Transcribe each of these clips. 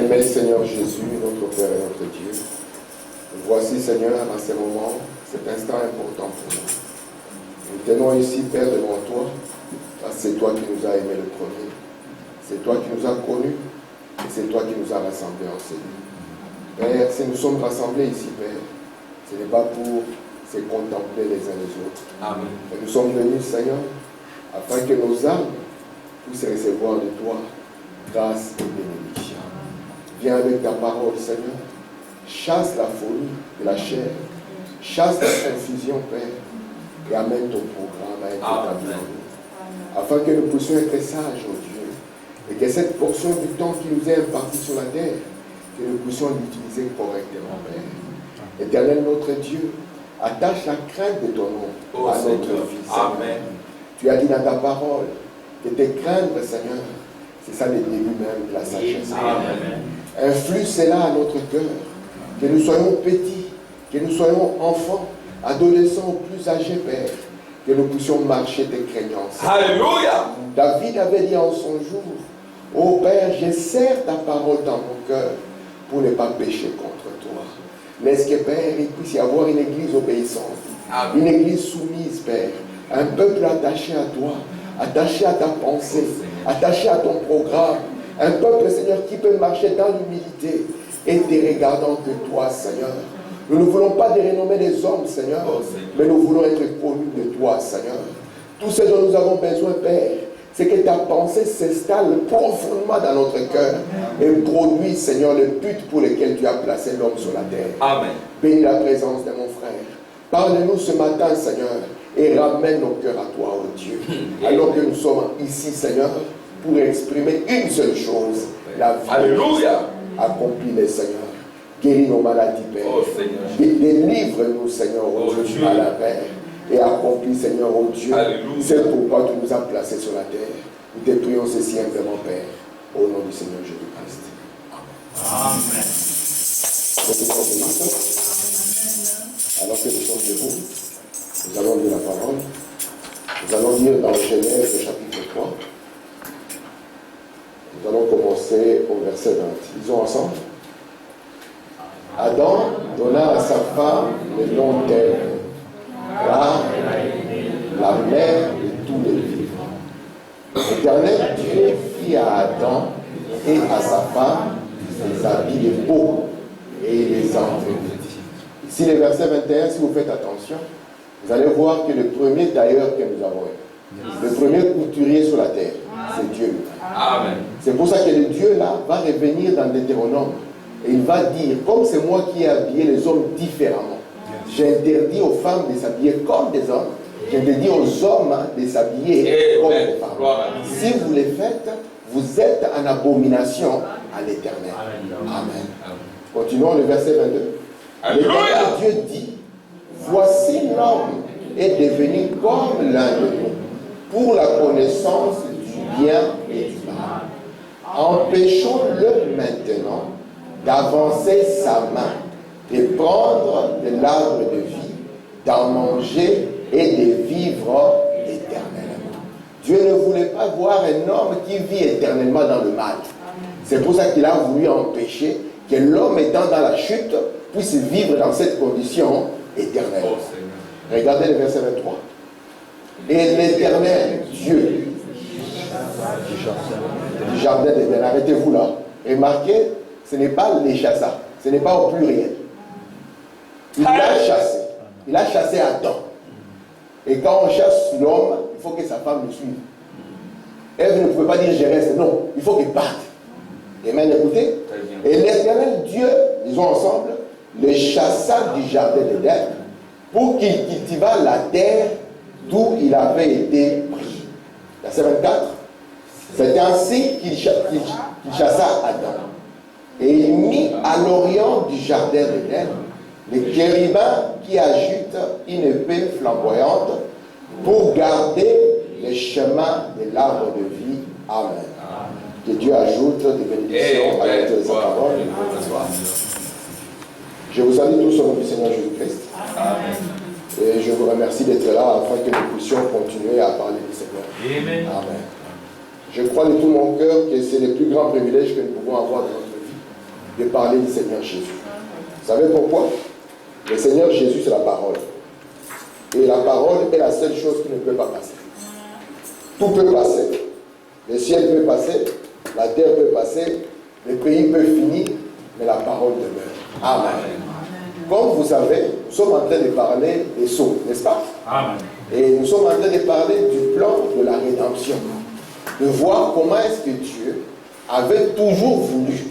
Bien-aimé Seigneur Jésus, notre Père et notre Dieu, voici Seigneur à ce moment, cet instant important pour nous. Nous tenons ici Père devant toi, parce que c'est toi qui nous as aimés le premier, c'est toi qui nous as connus, et c'est toi qui nous as rassemblés en Seigneur. Père, si nous sommes rassemblés ici, Père, ce n'est pas pour se contempler les uns les autres. Amen. Mais nous sommes venus, Seigneur, afin que nos âmes puissent recevoir de toi grâce et bénédiction. Viens avec ta parole, Seigneur. Chasse la folie de la chair. Chasse la confusion, Père. Et amène ton programme à être établi en nous. Afin que nous puissions être sages, oh Dieu. Et que cette portion du temps qui nous est impartie sur la terre, que nous puissions l'utiliser correctement, Père. Éternel notre Dieu, attache la crainte de ton nom à notre vie, Seigneur. Amen. Tu as dit dans ta parole que te craindre, Seigneur, c'est ça le début même de la sagesse. Amen. Influe cela à notre cœur, que nous soyons petits, que nous soyons enfants, adolescents ou plus âgés, Père, que nous puissions marcher tes craignances. Alléluia! David avait dit en son jour, ô Père, je serre ta parole dans mon cœur pour ne pas pécher contre toi. Laisse que, Père, il puisse y avoir une église obéissante, une église soumise, Père, un peuple attaché à toi, attaché à ta pensée, attaché à ton programme, un peuple, Seigneur, qui peut marcher dans l'humilité et te regardant que toi, Seigneur. Nous ne voulons pas des renommées des hommes, Seigneur, mais nous voulons être connus de toi, Seigneur. Tout ce dont nous avons besoin, Père, c'est que ta pensée s'installe profondément dans notre cœur et produit, Seigneur, le but pour lequel tu as placé l'homme sur la terre. Amen. Bénis la présence de mon frère. Parle-nous ce matin, Seigneur, et ramène nos cœurs à toi, oh Dieu. Alors que nous sommes ici, Seigneur, pour exprimer une seule chose, la vie. Alléluia. Accomplis-les, Seigneur. Guéris nos maladies, Père. Oh, délivre-nous, Seigneur, oh Dieu, à la paix. Et accomplis, Seigneur, oh Dieu, c'est pourquoi tu nous as placés sur la terre. Nous te prions ceci humblement, Père, au nom du Seigneur Jésus-Christ. Amen. Alors que nous sommes debout, nous allons lire la parole. Nous allons lire dans Genèse chapitre 3. Nous allons commencer au verset 20. Lisons ensemble. Adam donna à sa femme le nom d'Ève, car la mère de tous les vivants. L'Éternel Dieu fit à Adam et à sa femme des habits de peau et il les entretenit. Ici, le verset 21, si vous faites attention, vous allez voir que le premier tailleur que nous avons eu, le premier couturier sur la terre, c'est Dieu. Amen. C'est pour ça que le Dieu là va revenir dans Deutéronome et il va dire, comme c'est moi qui ai habillé les hommes différemment, j'interdis aux femmes de s'habiller comme des hommes, j'interdis aux hommes de s'habiller comme des femmes. Si vous les faites, vous êtes en abomination à l'Éternel. Amen. Continuons le verset 22. L'Éternel Dieu dit, voici l'homme est devenu comme l'un de nous, pour la connaissance du bien et du mal. Empêchons-le maintenant d'avancer sa main, de prendre de l'arbre de vie, d'en manger et de vivre éternellement. Dieu ne voulait pas voir un homme qui vit éternellement dans le mal. C'est pour ça qu'il a voulu empêcher que l'homme étant dans la chute puisse vivre dans cette condition éternelle. Regardez le verset 23. Et l'Éternel Dieu du jardin d'Éden, arrêtez-vous là. Remarquez, ce n'est pas les chassa, ce n'est pas au pluriel. Il l'a chassé. Il a chassé Adam. Et quand on chasse l'homme, il faut que sa femme le suive. Elle ne pouvait pas dire je reste, non, il faut qu'il parte. Amen, écoutez. Et l'Éternel Dieu, disons ensemble, le chassa du jardin d'Éden pour qu'il cultivât la terre d'où il avait été pris. Verset 24. C'est ainsi qu'il chassa Adam. Et il mit à l'orient du jardin d'Éden les chérubins qui agitent une épée flamboyante pour garder les chemins de l'arbre de vie. Amen. Que Dieu ajoute des bénédictions à la lecture de sa parole. Je vous salue tous au nom du Seigneur Jésus-Christ. Et je vous remercie d'être là afin que nous puissions continuer à parler du Seigneur. Amen. Amen. Je crois de tout mon cœur que c'est le plus grand privilège que nous pouvons avoir dans notre vie. de parler du Seigneur Jésus. Vous savez pourquoi? Le Seigneur Jésus, c'est la parole. Et la parole est la seule chose qui ne peut pas passer. Tout peut passer. Le ciel peut passer, la terre peut passer, le pays peut finir, mais la parole demeure. Amen. Comme vous savez, nous sommes en train de parler des sceaux, n'est-ce pas? Amen. Et nous sommes en train de parler du plan de la rédemption. De voir comment est-ce que Dieu avait toujours voulu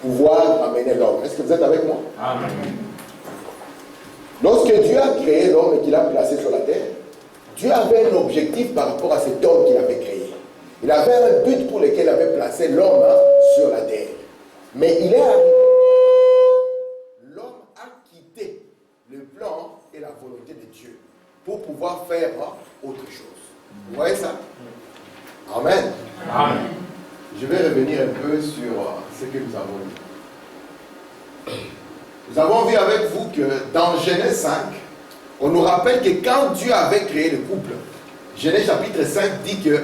pouvoir amener l'homme. Est-ce que vous êtes avec moi? Amen. Lorsque Dieu a créé l'homme et qu'il a placé sur la terre, Dieu avait un objectif par rapport à cet homme qu'il avait créé. Il avait un but pour lequel il avait placé l'homme sur la terre. Mais il est arrivé. L'homme a quitté le plan et la volonté de Dieu pour pouvoir faire autre chose. Vous voyez ça? Amen. Amen. Je vais revenir un peu sur ce que nous avons lu. Nous avons vu avec vous que dans Genèse 5, on nous rappelle que quand Dieu avait créé le couple, Genèse chapitre 5 dit que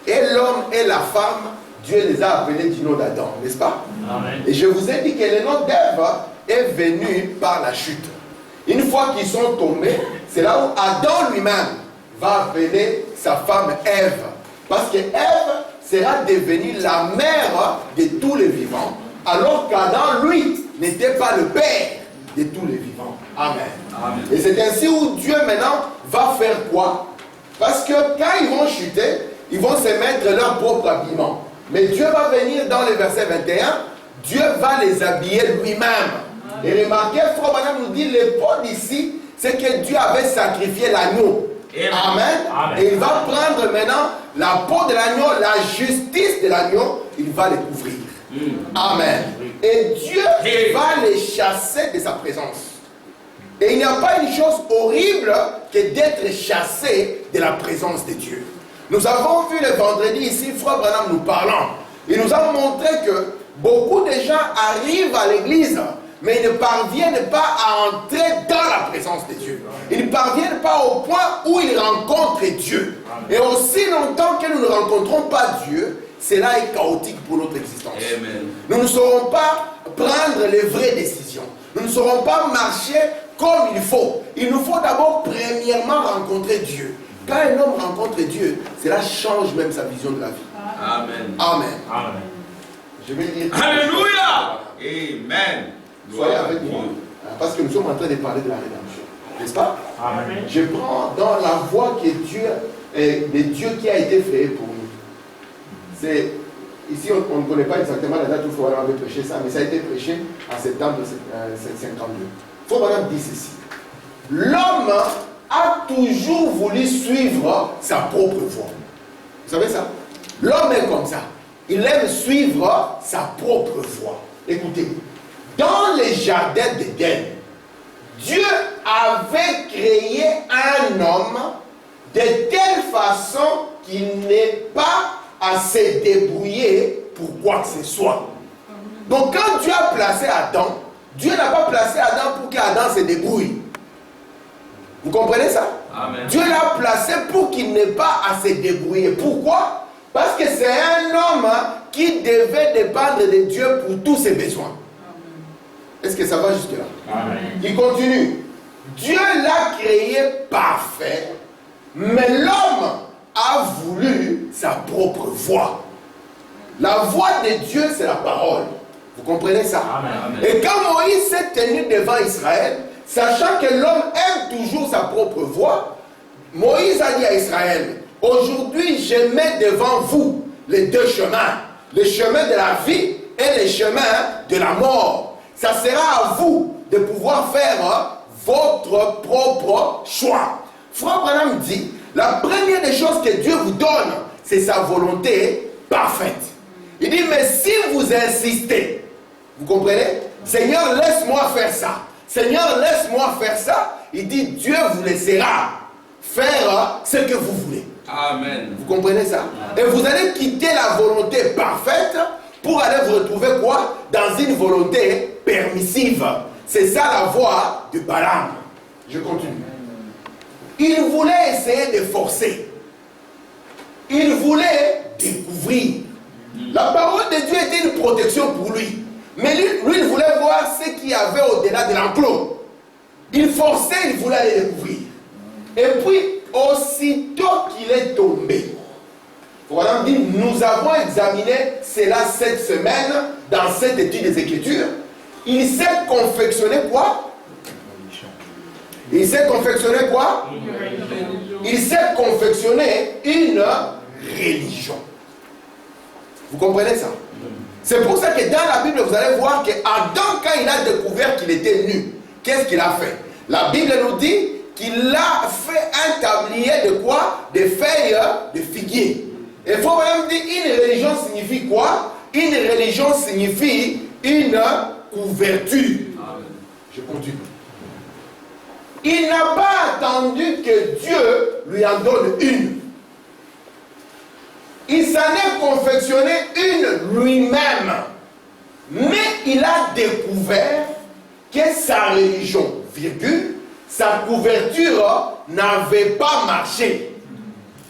et l'homme et la femme, Dieu les a appelés du nom d'Adam, n'est-ce pas? Amen. Et je vous ai dit que le nom d'Ève est venu par la chute. Une fois qu'ils sont tombés, c'est là où Adam lui-même va appeler sa femme Ève. Parce que Ève sera devenue la mère de tous les vivants, alors qu'Adam, lui, n'était pas le père de tous les vivants. Amen. Amen. Et c'est ainsi où Dieu maintenant va faire quoi? Parce que quand ils vont chuter, ils vont se mettre leur propre habillement. Mais Dieu va venir dans le verset 21, Dieu va les habiller lui-même. Et remarquez, Frère Branham nous dit, le point d'ici, c'est que Dieu avait sacrifié l'agneau. Amen. Amen. Et il va prendre maintenant la peau de l'agneau, la justice de l'agneau, il va les couvrir. Amen. Et Dieu va les chasser de sa présence. Et il n'y a pas une chose horrible que d'être chassé de la présence de Dieu. Nous avons vu le vendredi ici, Frère Branham nous parlant. Il nous a montré que beaucoup de gens arrivent à l'église, mais ils ne parviennent pas à entrer dans la présence de Dieu. Ils ne parviennent pas au point où ils rencontrent Dieu. Et aussi longtemps que nous ne rencontrons pas Dieu, cela est chaotique pour notre existence. Amen. Nous ne saurons pas prendre les vraies décisions. Nous ne saurons pas marcher comme il faut. Il nous faut d'abord premièrement rencontrer Dieu. Quand un homme rencontre Dieu, cela change même sa vision de la vie. Amen. Amen. Amen. Je vais dire... Alléluia. Amen. Soyez avec moi. Parce que nous sommes en train de parler de la rédemption. N'est-ce pas? Amen. Je prends dans la voie que Dieu, de Dieu qui a été créé pour nous. C'est, ici, on ne connaît pas exactement la date où Frère Branham avait prêché ça, mais ça a été prêché en septembre 1952. Frère Branham dit ceci. L'homme a toujours voulu suivre sa propre voie. Vous savez ça? L'homme est comme ça. Il aime suivre sa propre voie. Écoutez, dans les jardins d'Éden, Dieu avait créé un homme de telle façon qu'il n'est pas à se débrouiller pour quoi que ce soit. Donc quand Dieu a placé Adam, Dieu n'a pas placé Adam pour qu'Adam se débrouille. Vous comprenez ça? Amen. Dieu l'a placé pour qu'il n'ait pas à se débrouiller. Pourquoi? Parce que c'est un homme qui devait dépendre de Dieu pour tous ses besoins. Est-ce que ça va jusque là? Amen. Il continue. Dieu l'a créé parfait, mais l'homme a voulu sa propre voie. La voie de Dieu, c'est la parole. Vous comprenez ça? Amen. Et quand Moïse s'est tenu devant Israël, sachant que l'homme aime toujours sa propre voie, Moïse a dit à Israël, aujourd'hui je mets devant vous les deux chemins, le chemin de la vie et le chemin de la mort. Ça sera à vous de pouvoir faire votre propre choix. Frère Branham dit, la première des choses que Dieu vous donne, c'est sa volonté parfaite. Il dit, mais si vous insistez, vous comprenez? Seigneur, laisse-moi faire ça. Seigneur, laisse-moi faire ça. Il dit, Dieu vous laissera faire ce que vous voulez. Amen. Vous comprenez ça? Et vous allez quitter la volonté parfaite pour aller vous retrouver quoi? Dans une volonté permissive. C'est ça la voie de Balaam. Je continue. Il voulait essayer de forcer. Il voulait découvrir. La parole de Dieu était une protection pour lui. Mais lui, il voulait voir ce qu'il y avait au-delà de l'enclos. Il forçait, il voulait aller découvrir. Et puis, aussitôt qu'il est tombé, voilà, nous avons examiné cela cette semaine dans cette étude des Écritures. Il s'est confectionné quoi? Il s'est confectionné quoi? Il s'est confectionné une religion. Vous comprenez ça? C'est pour ça que dans la Bible, vous allez voir que Adam, quand il a découvert qu'il était nu, qu'est-ce qu'il a fait? La Bible nous dit qu'il a fait un tablier de quoi? Des feuilles de figuier. Il faut même dire, une religion signifie quoi? Une religion signifie une couverture. Je continue. Il n'a pas attendu que Dieu lui en donne une. Il s'en est confectionné une lui-même. Mais il a découvert que sa religion, virgule, sa couverture n'avait pas marché.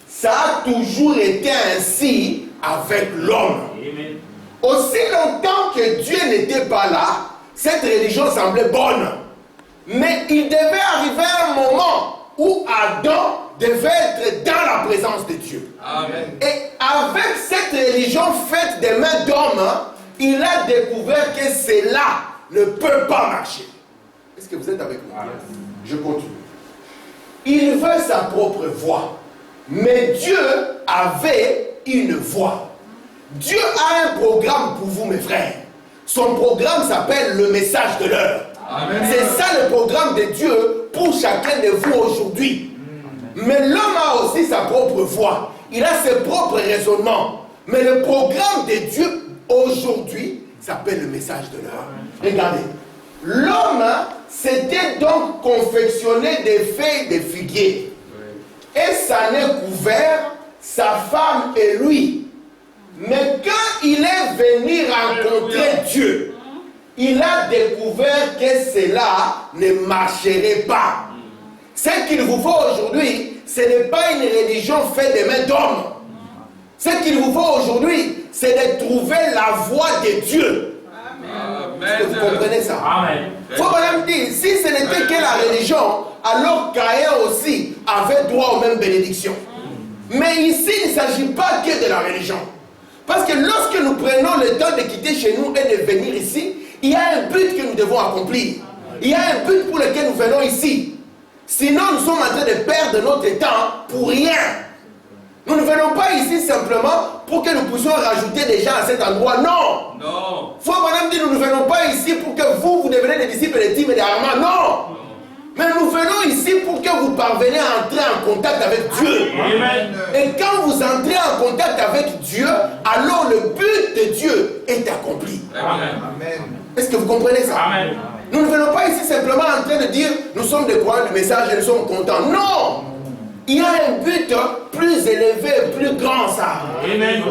Ça a toujours été ainsi avec l'homme. Aussi longtemps que Dieu n'était pas là, cette religion semblait bonne. Mais il devait arriver un moment où Adam devait être dans la présence de Dieu. Amen. Et avec cette religion faite des mains d'hommes, il a découvert que cela ne peut pas marcher. Est-ce que vous êtes avec moi? Je continue. Il veut sa propre voix. Mais Dieu avait une voix. Dieu a un programme pour vous, mes frères. Son programme s'appelle le message de l'heure. C'est ça le programme de Dieu pour chacun de vous aujourd'hui. Mais l'homme a aussi sa propre voix. Il a ses propres raisonnements. Mais le programme de Dieu aujourd'hui s'appelle le message de l'heure. Regardez. L'homme s'était donc confectionné des feuilles de figuier. Et s'en est couvert, sa femme et lui. Mais quand il est venu rencontrer Dieu, il a découvert que cela ne marcherait pas. Ce qu'il vous faut aujourd'hui, ce n'est pas une religion faite des mains d'hommes. Ce qu'il vous faut aujourd'hui, c'est de trouver la voie de Dieu. Est-ce que vous comprenez ça? Il faut même dire, si ce n'était que la religion, alors Caïn aussi avait droit aux mêmes bénédictions. Mais ici, il ne s'agit pas que de la religion. Parce que lorsque nous prenons le temps de quitter chez nous et de venir ici, il y a un but que nous devons accomplir. Il y a un but pour lequel nous venons ici. Sinon, nous sommes en train de perdre notre temps pour rien. Nous ne venons pas ici simplement pour que nous puissions rajouter des gens à cet endroit. Non. Non. Faut madame dire, nous ne venons pas ici pour que vous deveniez des disciples de Tim et d'Armand. Non. Mais nous venons ici pour que vous parveniez à entrer en contact avec Dieu. Amen. Et quand vous entrez en contact avec Dieu, alors le but de Dieu est accompli. Amen. Est-ce que vous comprenez ça? Amen. Nous ne venons pas ici simplement en train de dire nous sommes des croyants du message et nous sommes contents. Non! Il y a un but plus élevé, plus grand, ça. Amen.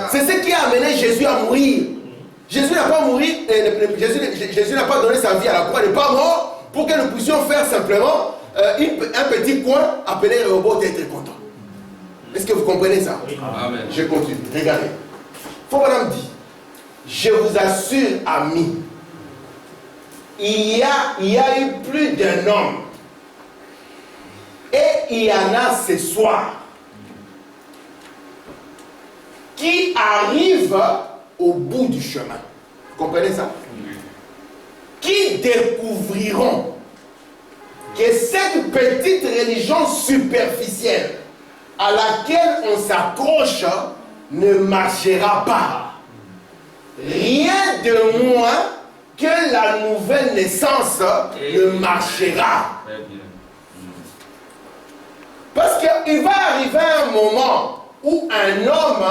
C'est ce qui a amené Jésus à mourir. Jésus n'a pas mouru, Jésus n'a pas donné sa vie à la croix, il n'est pas mort pour que nous puissions faire simplement un petit coin appelé Rehoboth et être content. Est-ce que vous comprenez ça? Amen. Je continue. Regardez. Faut madame dire, je vous assure, amis, il y a eu plus d'un homme. Et il y en a ce soir qui arrivent au bout du chemin. Vous comprenez ça? Qui découvriront que cette petite religion superficielle à laquelle on s'accroche ne marchera pas. Rien de moins que la nouvelle naissance ne marchera. Parce qu'il va arriver un moment où un homme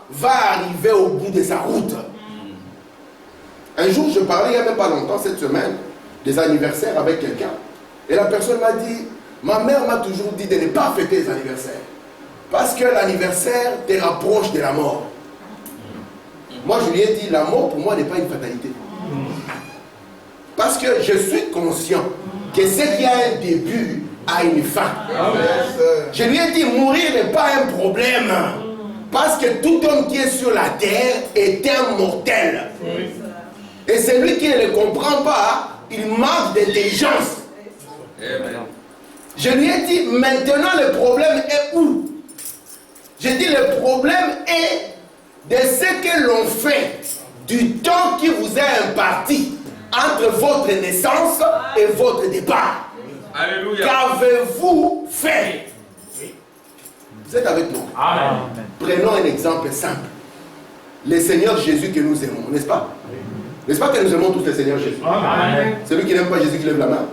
va arriver au bout de sa route. Un jour, je parlais il n'y a même pas longtemps, cette semaine, des anniversaires avec quelqu'un. Et la personne m'a dit, ma mère m'a toujours dit de ne pas fêter les anniversaires. Parce que l'anniversaire te rapproche de la mort. Moi, je lui ai dit, la mort pour moi n'est pas une fatalité. Parce que je suis conscient que ce qui a un début a une fin. Je lui ai dit, mourir n'est pas un problème. Parce que tout homme qui est sur la terre est un mortel. Et celui qui ne le comprend pas, il manque d'intelligence. Je lui ai dit, maintenant le problème est où? J'ai dit, le problème est de ce que l'on fait du temps qui vous est imparti entre votre naissance et votre départ. Alléluia. Qu'avez-vous fait? Vous êtes avec moi? Amen. Prenons un exemple simple. Le Seigneur Jésus que nous aimons, n'est-ce pas? N'est-ce pas que nous aimons tous le Seigneur Jésus? Amen. Celui qui n'aime pas Jésus qui lève la main.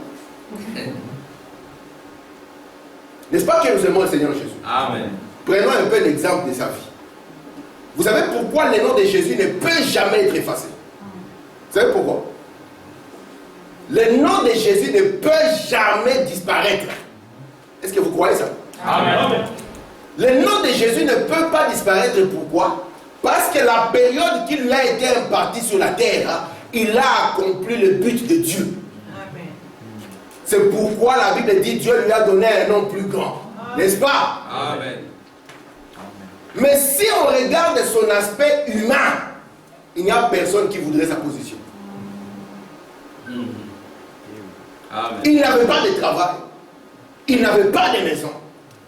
N'est-ce pas que nous aimons le Seigneur Jésus? Amen. Prenons un peu l'exemple de sa vie. Vous savez pourquoi le nom de Jésus ne peut jamais être effacé? Vous savez pourquoi? Le nom de Jésus ne peut jamais disparaître. Est-ce que vous croyez ça? Amen. Le nom de Jésus ne peut pas disparaître. Pourquoi? Parce que la période qu'il a été imparti sur la terre, il a accompli le but de Dieu. Amen. C'est pourquoi la Bible dit Dieu lui a donné un nom plus grand. N'est-ce pas? Amen. Mais si on regarde son aspect humain, il n'y a personne qui voudrait sa position. Amen. Il n'avait pas de travail, il n'avait pas de maison,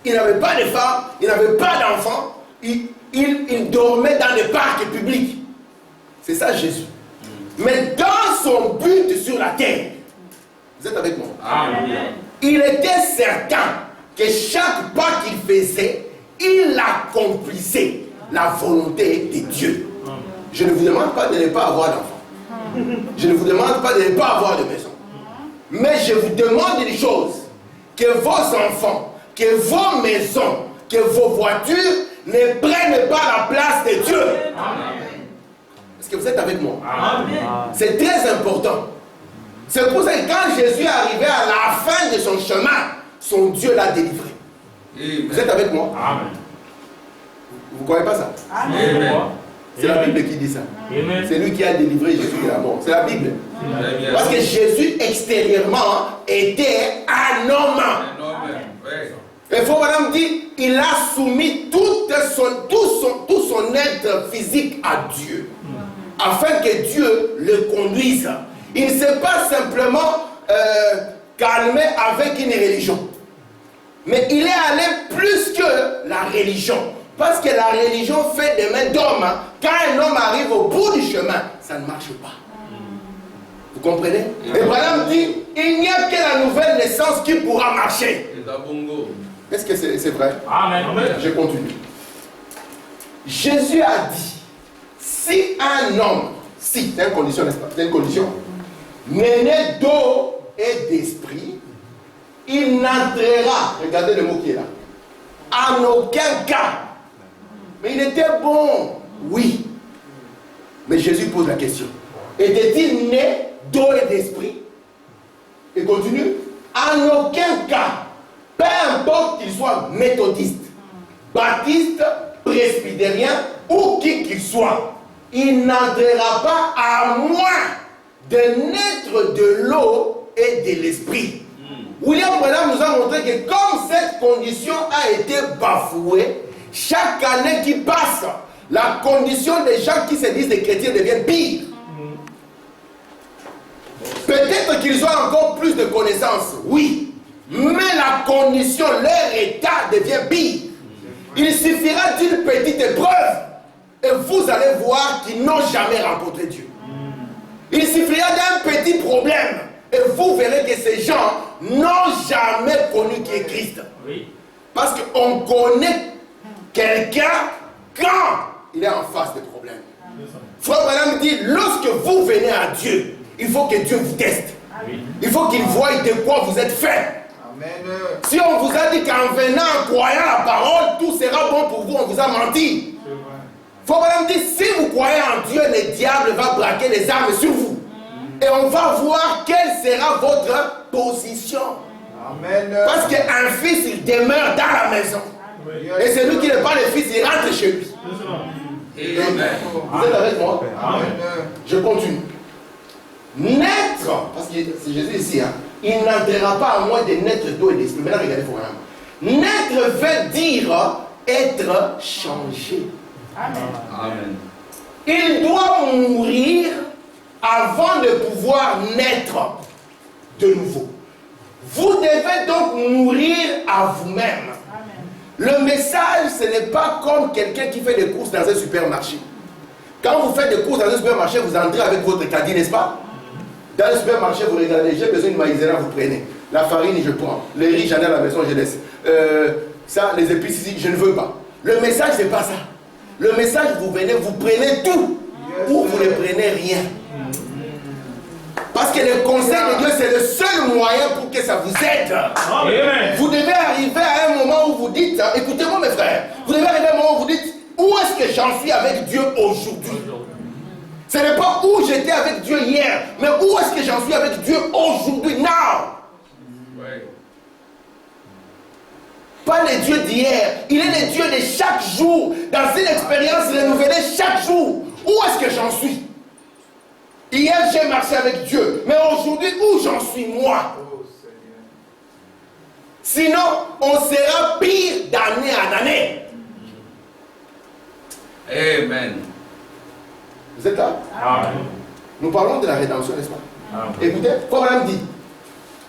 il n'avait pas de femme, il n'avait pas d'enfant, il dormait dans des parcs publics. C'est ça Jésus. Mais dans son but sur la terre, vous êtes avec moi? Amen. Il était certain que chaque pas qu'il faisait, il accomplissait la volonté de Dieu. Je ne vous demande pas de ne pas avoir d'enfant. Je ne vous demande pas de ne pas avoir de maison. Mais je vous demande une chose, que vos enfants, que vos maisons, que vos voitures ne prennent pas la place de Dieu. Amen. Est-ce que vous êtes avec moi? Amen. C'est très important. C'est pour ça que quand Jésus est arrivé à la fin de son chemin, son Dieu l'a délivré. Amen. Vous êtes avec moi? Amen. Vous ne croyez pas ça? Amen. C'est la Bible qui dit ça. C'est lui qui a délivré Jésus de la mort. C'est la Bible. Amen. Parce que Jésus extérieurement était un homme. Il faut madame dire, il a soumis tout son être physique à Dieu. Afin que Dieu le conduise. Il ne s'est pas simplement calmé avec une religion. Mais il est allé plus que la religion. Parce que la religion fait des mains d'homme. Quand un homme arrive au bout du chemin, ça ne marche pas. Vous comprenez? Et Abraham dit, il n'y a que la nouvelle naissance qui pourra marcher. Est-ce que c'est vrai? Amen. Je continue. Jésus a dit, si un homme, si, c'est une condition, n'est-ce pas? C'est une condition, n'est né d'eau et d'esprit, il n'entrera, regardez le mot qui est là, en aucun cas. Mais il était bon, oui. Mais Jésus pose la question. Était-il né d'eau et d'esprit? Et continue. En aucun cas, peu importe qu'il soit méthodiste, baptiste, presbytérien ou qui qu'il soit, il n'entrera pas à moins de naître de l'eau et de l'esprit. William Branham nous a montré que comme cette condition a été bafouée, chaque année qui passe, la condition des gens qui se disent des chrétiens devient pire. Peut-être qu'ils ont encore plus de connaissances, oui, mais la condition, leur état devient pire. Il suffira d'une petite épreuve et vous allez voir qu'ils n'ont jamais rencontré Dieu. Il suffira d'un petit problème et vous verrez que ces gens n'ont jamais connu qui est Christ. Parce qu'on connaît quelqu'un quand il est en face des problèmes. Frère Branham dit, lorsque vous venez à Dieu, il faut que Dieu vous teste. Il faut qu'il voie de quoi vous êtes fait. Amen. Si on vous a dit qu'en venant, en croyant la parole, tout sera bon pour vous, on vous a menti. Frère Branham dit, si vous croyez en Dieu, le diable va braquer les armes sur vous. Et on va voir quelle sera votre position. Amen. Parce qu'un fils, il demeure dans la maison. Et celui qui n'est pas le fils, il rentre chez lui. Amen. Vous êtes avec moi? Amen. Je continue. Naître, parce que c'est Jésus ici, hein, il n'entrera pas à moins de naître d'eau et d'esprit. Maintenant, regardez pour un. Naître veut dire être changé. Amen. Amen. Il doit mourir avant de pouvoir naître de nouveau. Vous devez donc mourir à vous-même. Le message, ce n'est pas comme quelqu'un qui fait des courses dans un supermarché. Quand vous faites des courses dans un supermarché, vous entrez avec votre caddie, n'est-ce pas? Dans le supermarché, vous regardez, j'ai besoin de maïzena, vous prenez. La farine, je prends. Le riz, j'en ai à la maison, je laisse. Ça, les épices ici, je ne veux pas. Le message, ce n'est pas ça. Le message, vous venez, vous prenez tout. Ou vous ne prenez rien. Parce que le conseil de Dieu, c'est le seul moyen pour que ça vous aide. Amen. Vous devez arriver à un moment où vous dites, écoutez-moi mes frères, vous devez arriver à un moment où vous dites, où est-ce que j'en suis avec Dieu aujourd'hui? Ce n'est pas où j'étais avec Dieu hier, mais où est-ce que j'en suis avec Dieu aujourd'hui, now? Pas le Dieu d'hier, il est le Dieu de chaque jour, dans une expérience renouvelée chaque jour. Où est-ce que j'en suis? Hier, j'ai marché avec Dieu, mais aujourd'hui, où j'en suis moi? Sinon, on sera pire d'année en année. Amen. Vous êtes là? Amen. Nous parlons de la rédemption, n'est-ce pas? Amen. Écoutez, comme on dit,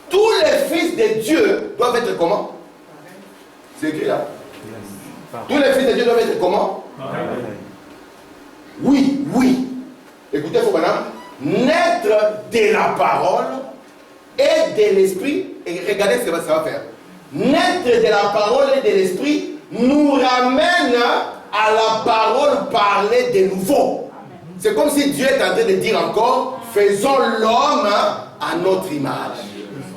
tous les fils de Dieu doivent être comment? C'est écrit là. Tous les fils de Dieu doivent être comment? Amen. Oui, oui. Écoutez, faut maintenant naître de la parole et de l'esprit. Et regardez ce que ça va faire. Naître de la parole et de l'esprit nous ramène à la parole parlée de nouveau. C'est comme si Dieu est en train de dire encore, faisons l'homme à notre image.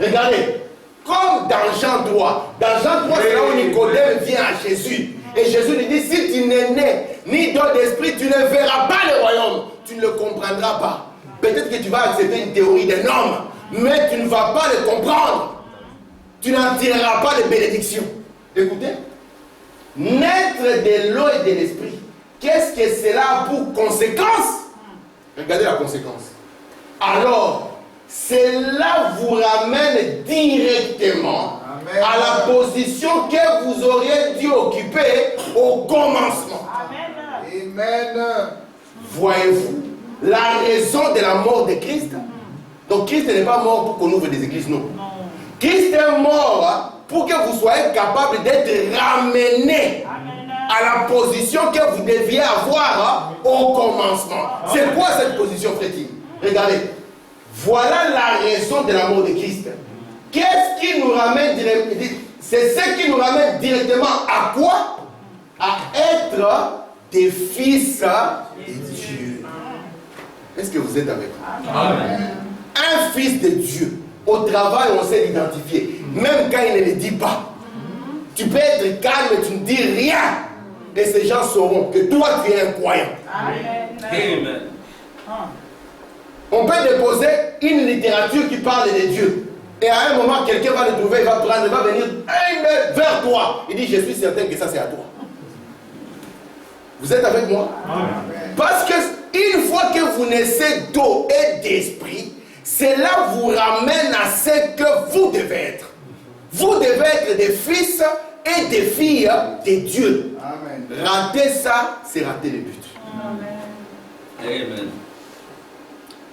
Regardez, comme dans Jean 3. Dans Jean 3, c'est là où Nicodème vient à Jésus. Et Jésus lui dit, si tu n'es né ni d'eau d'esprit, tu ne verras pas le royaume. Tu ne le comprendras pas. Peut-être que tu vas accepter une théorie d'un homme, mais tu ne vas pas le comprendre. Tu n'en tireras pas de bénédiction. Écoutez, naître de l'eau et de l'esprit, qu'est-ce que cela a pour conséquence? Regardez la conséquence. Alors, cela vous ramène directement à la position que vous auriez dû occuper au commencement. Amen. Voyez-vous la raison de la mort de Christ? Donc Christ n'est pas mort pour qu'on ouvre des églises, non. Christ est mort pour que vous soyez capable d'être ramené à la position que vous deviez avoir au commencement. C'est quoi cette position, frère-t-il? Regardez. Voilà la raison de la mort de Christ. Qu'est-ce qui nous ramène directement? C'est ce qui nous ramène directement à quoi? À être des fils de Dieu. Est-ce que vous êtes avec moi? Amen. Un fils de Dieu. Au travail, on sait l'identifier. Même quand il ne le dit pas. Tu peux être calme et tu ne dis rien. Et ces gens sauront que toi, tu es un croyant. Amen. On peut déposer une littérature qui parle de Dieu. Et à un moment, quelqu'un va le trouver, il va prendre, il va venir vers toi. Il dit, je suis certain que ça c'est à toi. Vous êtes avec moi? Amen. Parce que une fois que vous naissez d'eau et d'esprit, cela vous ramène à ce que vous devez être. Vous devez être des fils et des filles de Dieu. Amen. Rater ça, c'est rater le but. Amen.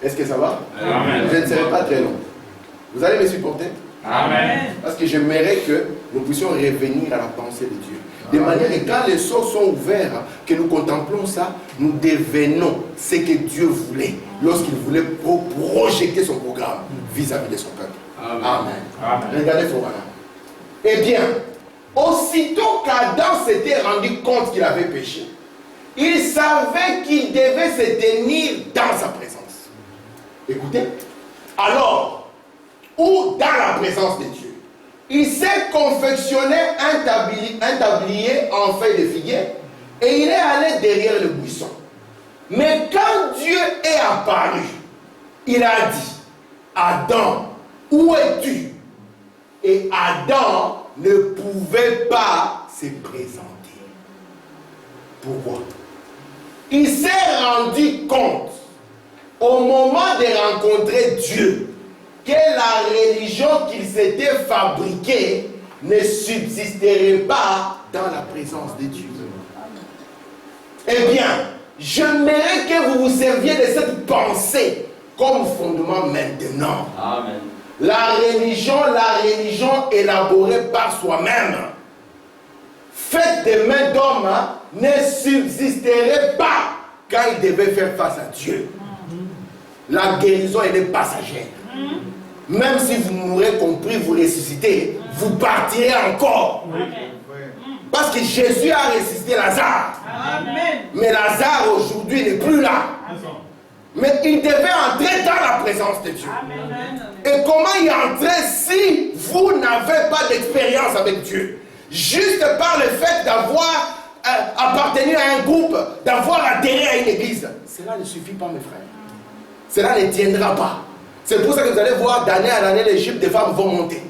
Est-ce que ça va? Amen. Je ne serai pas très long. Vous allez me supporter? Amen. Parce que j'aimerais que nous puissions revenir à la pensée de Dieu. De manière que quand les sceaux sont ouverts, que nous contemplons ça, nous devenons ce que Dieu voulait lorsqu'il voulait projeter son programme vis-à-vis de son peuple. Amen. Amen. Amen. Regardez Florana. Eh bien, aussitôt qu'Adam s'était rendu compte qu'il avait péché, il savait qu'il devait se tenir dans sa présence. Écoutez, alors, ou dans la présence de Dieu, il s'est confectionné un tablier en feuilles de figuier et il est allé derrière le buisson. Mais quand Dieu est apparu, il a dit, Adam, où es-tu? Et Adam ne pouvait pas se présenter. Pourquoi? Il s'est rendu compte au moment de rencontrer Dieu que la religion qu'il s'était fabriquée ne subsisterait pas dans la présence de Dieu. Eh bien, j'aimerais que vous vous serviez de cette pensée comme fondement maintenant. Amen. La religion élaborée par soi-même, faite des mains d'hommes, ne subsisterait pas quand il devait faire face à Dieu. La guérison, elle est passagère. Même si vous mourrez compris, vous ressuscitez, vous partirez encore. Parce que Jésus a ressuscité Lazare. Amen. Mais Lazare aujourd'hui n'est plus là. Mais il devait entrer dans la présence de Dieu. Amen. Et comment y entrer si vous n'avez pas d'expérience avec Dieu? Juste par le fait d'avoir appartenu à un groupe, d'avoir adhéré à une église. Cela ne suffit pas, mes frères. Cela ne tiendra pas. C'est pour ça que vous allez voir d'année en année, les chiffres des femmes vont monter.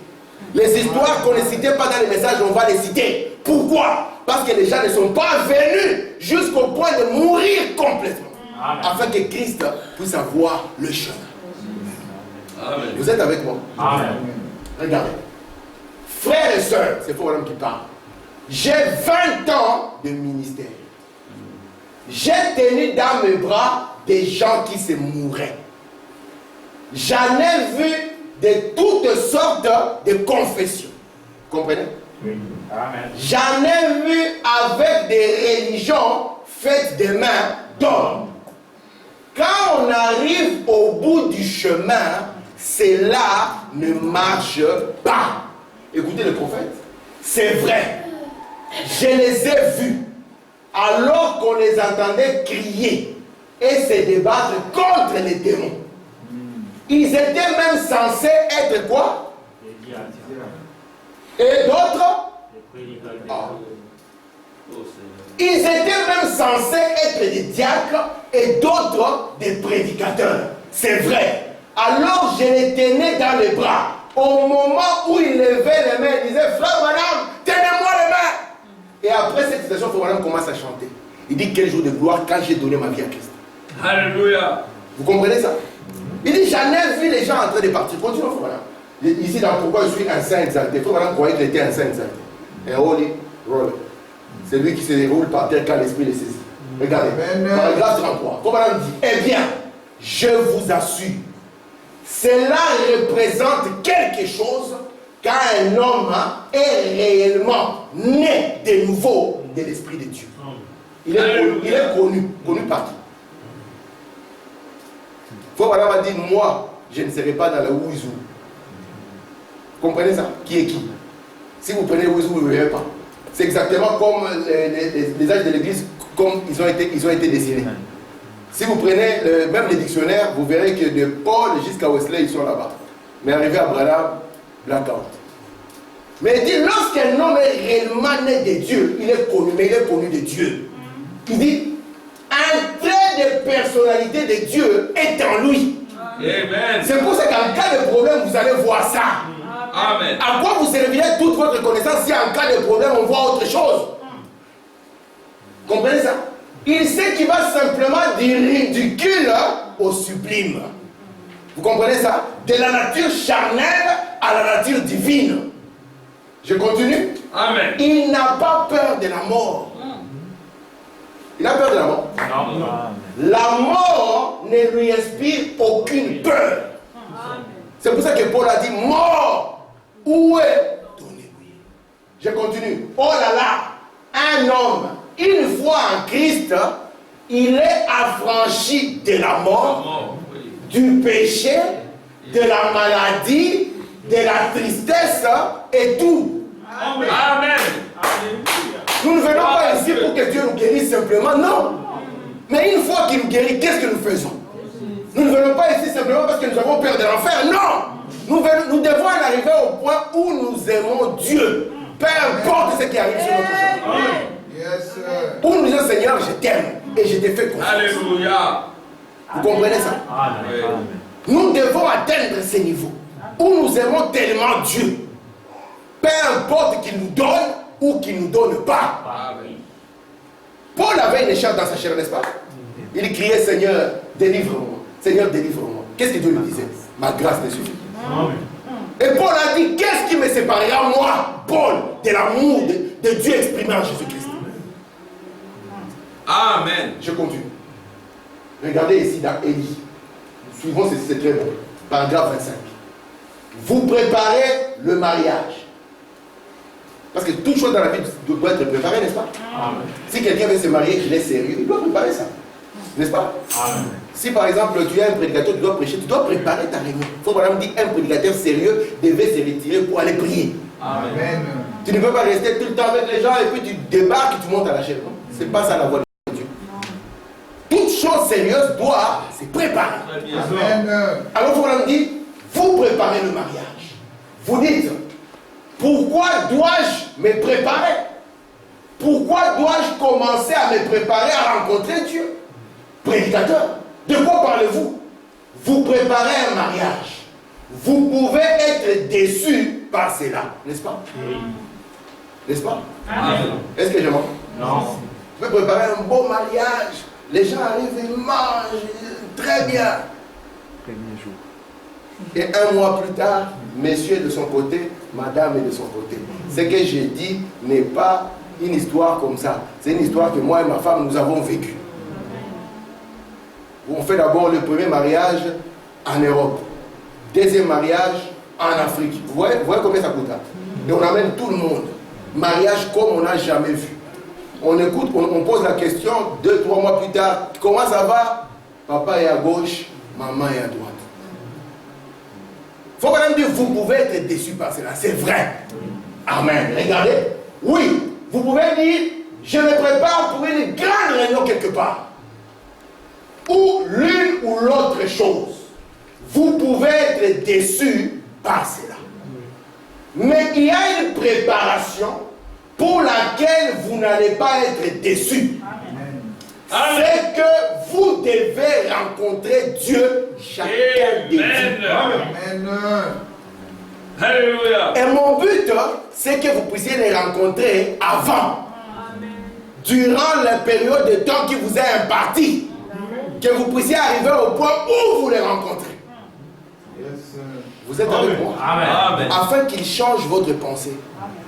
Les histoires qu'on ne citait pas dans les messages, on va les citer. Pourquoi? Parce que les gens ne sont pas venus jusqu'au point de mourir complètement. Amen. Afin que Christ puisse avoir le chemin. Amen. Vous êtes avec moi? Amen. Regardez. Frères et sœurs, c'est pour madame qui parle. J'ai 20 ans de ministère. J'ai tenu dans mes bras des gens qui se mouraient. J'en ai vu de toutes sortes de confessions. Comprenez? Oui. Amen. J'en ai vu avec des religions faites de mains d'hommes. Quand on arrive au bout du chemin, cela ne marche pas. Écoutez le prophète. C'est vrai. Je les ai vus alors qu'on les entendait crier et se débattre contre les démons. Ils étaient même censés être quoi? Et d'autres? Ils étaient même censés être des diacres et d'autres des prédicateurs. C'est vrai. Alors je les tenais dans les bras. Au moment où ils levaient les mains, ils disaient, frère, madame, tenez-moi les mains. Et après cette citation, frère, madame commence à chanter. Il dit, quel jour de gloire quand j'ai donné ma vie à Christ. Alléluia. Vous comprenez ça? Il dit, j'en ai vu les gens en train de partir. Continuez, frère, madame. Ici, dans pourquoi je suis un saint exalté. Frère, madame croyait qu'il était un saint exalté. Un holy roller. C'est lui qui se déroule par terre quand l'esprit les saisit. Regardez, paragraphe 33. Frère, madame dit, eh bien, je vous assure, cela représente quelque chose quand un homme est réellement né de nouveau de l'Esprit de Dieu. Il est connu par qui? Frère Madame a dit, moi, je ne serai pas dans le Ouzou. Comprenez ça? Qui est qui? Si vous prenez le Ouzou, vous ne verrez pas. C'est exactement comme les âges de l'église, comme ils ont été dessinés. Si vous prenez même les dictionnaires, vous verrez que de Paul jusqu'à Wesley, ils sont là-bas. Mais arrivé à Branham, blackout. Mais il dit, lorsqu'un homme est réellement né de Dieu, il est connu, mais il est connu de Dieu. Il dit, un trait de personnalité de Dieu est en lui. Amen. C'est pour ça qu'en cas de problème, vous allez voir ça. Amen. À quoi vous servirez toute votre connaissance si en cas de problème, on voit autre chose? Comprenez ça? Il sait qu'il va simplement du ridicule au sublime. Vous comprenez ça? De la nature charnelle à la nature divine. Je continue. Amen. Il n'a pas peur de la mort. Il a peur de la mort? Non. La mort ne lui inspire aucune peur. C'est pour ça que Paul a dit, mort, où est ton aiguille? Je continue. Oh là là, un homme, une fois en Christ, il est affranchi de la mort, du péché, de la maladie, de la tristesse et tout. Amen. Nous ne venons pas ici pour que Dieu nous guérisse simplement, non. Mais une fois qu'il nous guérit, qu'est-ce que nous faisons? Nous ne venons pas ici simplement parce que nous avons peur de l'enfer, non. Nous devons en arriver au point où nous aimons Dieu, peu importe ce qui arrive sur notre chemin. Où nous disons, Seigneur, je t'aime et je te fais confiance. Alléluia. Vous comprenez ça? Amen. Nous devons atteindre ce niveau où nous aimons tellement Dieu, peu importe qu'il nous donne ou qu'il ne nous donne pas. Amen. Paul avait une écharpe dans sa chair, n'est-ce pas? Il criait, Seigneur, délivre-moi. Seigneur, délivre-moi. Qu'est-ce que Dieu lui disait? Ma grâce me suffit. Amen. Et Paul a dit, qu'est-ce qui me séparera, moi, Paul, de l'amour de Dieu exprimé en Jésus-Christ? Amen. Je continue. Regardez ici dans Élie. Suivons ceci, c'est très bon. Paragraphe 25. Vous préparez le mariage. Parce que toute chose dans la vie doit être préparée, n'est-ce pas? Amen. Si quelqu'un veut se marier, qu'il est sérieux, il doit préparer ça. N'est-ce pas? Amen. Si par exemple tu es un prédicateur, tu dois prêcher, tu dois préparer ta réunion. Il faut par exemple dire un prédicateur sérieux devait se retirer pour aller prier. Amen. Tu ne peux pas rester tout le temps avec les gens et puis tu débarques et tu montes à la chaîne. C'est pas ça la voie de Dieu. Toute chose sérieuse doit se préparer. Amen. Alors il faut leur dire, vous préparez le mariage. Vous dites, pourquoi dois-je me préparer? Pourquoi dois-je commencer à me préparer à rencontrer Dieu? Prédicateur, de quoi parlez-vous? Vous préparez un mariage. Vous pouvez être déçu par cela, n'est-ce pas? N'est-ce pas? Amen. Est-ce que je mens? Non. Vous pouvez préparer un beau mariage. Les gens arrivent et mangent très bien. Et un mois plus tard, monsieur est de son côté, madame est de son côté. Ce que j'ai dit n'est pas une histoire comme ça. C'est une histoire que moi et ma femme, nous avons vécue. On fait d'abord le premier mariage en Europe. Deuxième mariage en Afrique. Vous voyez combien ça coûte là? Et on amène tout le monde. Mariage comme on n'a jamais vu. On écoute, on pose la question 2-3 mois plus tard. Comment ça va? Papa est à gauche, maman est à droite. Il faut quand même dire, vous pouvez être déçu par cela. C'est vrai. Amen. Regardez. Oui, vous pouvez dire, je me prépare pour une grande réunion quelque part. Ou l'une ou l'autre chose. Vous pouvez être déçu par cela. Mais il y a une préparation pour laquelle vous n'allez pas être déçu. C'est que vous devez rencontrer Dieu chacun de vous. Amen. Alléluia. Et mon but, c'est que vous puissiez les rencontrer avant. Durant la période de temps qui vous est impartie. Que vous puissiez arriver au point où vous les rencontrez. Vous êtes avec moi? Amen. Afin qu'il change votre pensée.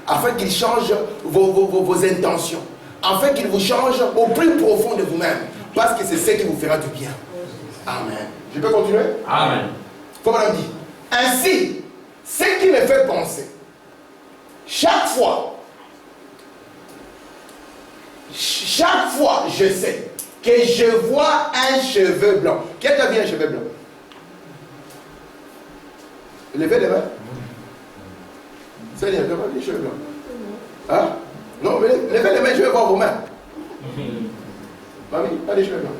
Afin qu'il change vos intentions. Afin qu'il vous change au plus profond de vous-même. Parce que c'est ce qui vous fera du bien. Amen. Je peux continuer? Amen. Comme on a dit. Ainsi, ce qui me fait penser, chaque fois, je sais que je vois un cheveu blanc. Qui a vu un cheveu blanc? Levez les mains. Seigneur, levez les cheveux blancs. Hein? Non, mais levez les mains, je vais voir vos mains. Mamie, pas les cheveux blancs.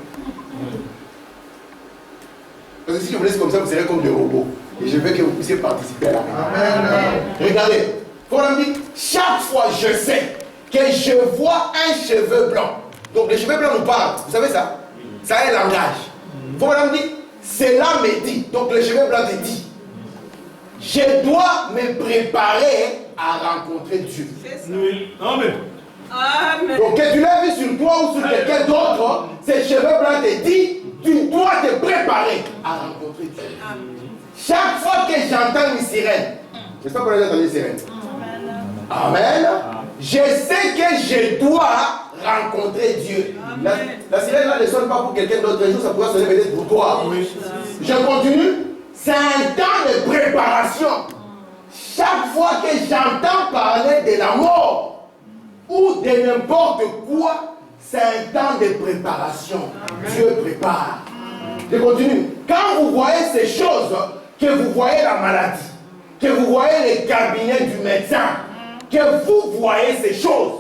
Parce que si je vous laisse comme ça, vous serez comme des robots. Et je veux que vous puissiez participer à la réunion. Amen. Regardez, quand on dit, chaque fois je sais que je vois un cheveu blanc. Donc les cheveux blancs nous parlent. Vous savez ça? Ça est un langage. Quand on dit, cela me dit. Donc les cheveux blancs te dit. Je dois me préparer à rencontrer Dieu. Amen. Amen. Donc que tu l'as vu sur toi ou sur quelqu'un d'autre, ces cheveux blancs te disent, tu dois te préparer à rencontrer Dieu. Chaque fois que j'entends une sirène, j'espère que vous avez entendu une sirène. Amen. Je sais que je dois rencontrer Dieu. La sirène là ne sonne pas pour quelqu'un d'autre. Un jour ça pourra sonner peut-être pour toi. Je continue. C'est un temps de préparation. Chaque fois que j'entends parler de la mort ou de n'importe quoi, c'est un temps de préparation. Dieu prépare. Je continue. Quand vous voyez ces choses, que vous voyez la maladie, que vous voyez les cabinets du médecin, que vous voyez ces choses,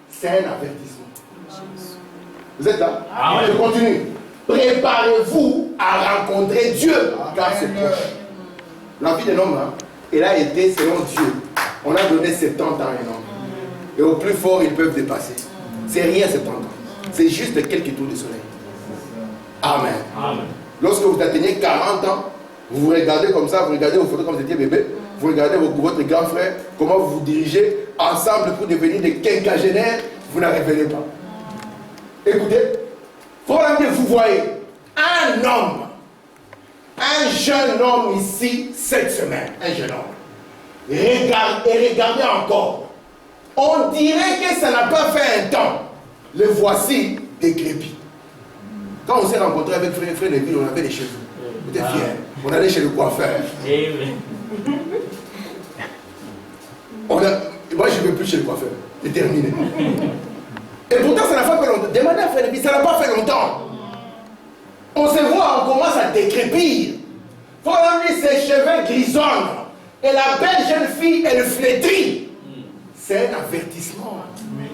c'est un avertissement. Vous êtes là? Je continue. Préparez-vous à rencontrer Dieu, car c'est proche. La vie d'un homme, elle a été selon Dieu. On a donné 70 ans à un homme. Et au plus fort, ils peuvent dépasser. C'est rien 70 ans. C'est juste quelques tours de soleil. Amen. Amen. Lorsque vous atteignez 40 ans, vous vous regardez comme ça, vous regardez vos photos comme vous étiez bébé, vous regardez votre grand frère, comment vous vous dirigez ensemble pour devenir des quinquagénaires, vous n'arriverez pas. Écoutez, vous voyez un homme, un jeune homme ici cette semaine, un jeune homme, regardez encore. On dirait que ça n'a pas fait un temps. Le voici décrépit. Quand on s'est rencontré avec frère Lévi, on avait les cheveux. On était fiers. On allait chez le coiffeur. Moi, je ne vais plus chez le coiffeur. C'est terminé. Et pourtant, ça n'a pas fait longtemps. Demandez à Philippe, ça n'a pas fait longtemps. On se voit, on commence à décrépir. Voilà, ses cheveux grisonnent. Et la belle jeune fille, elle flétrit. C'est un avertissement.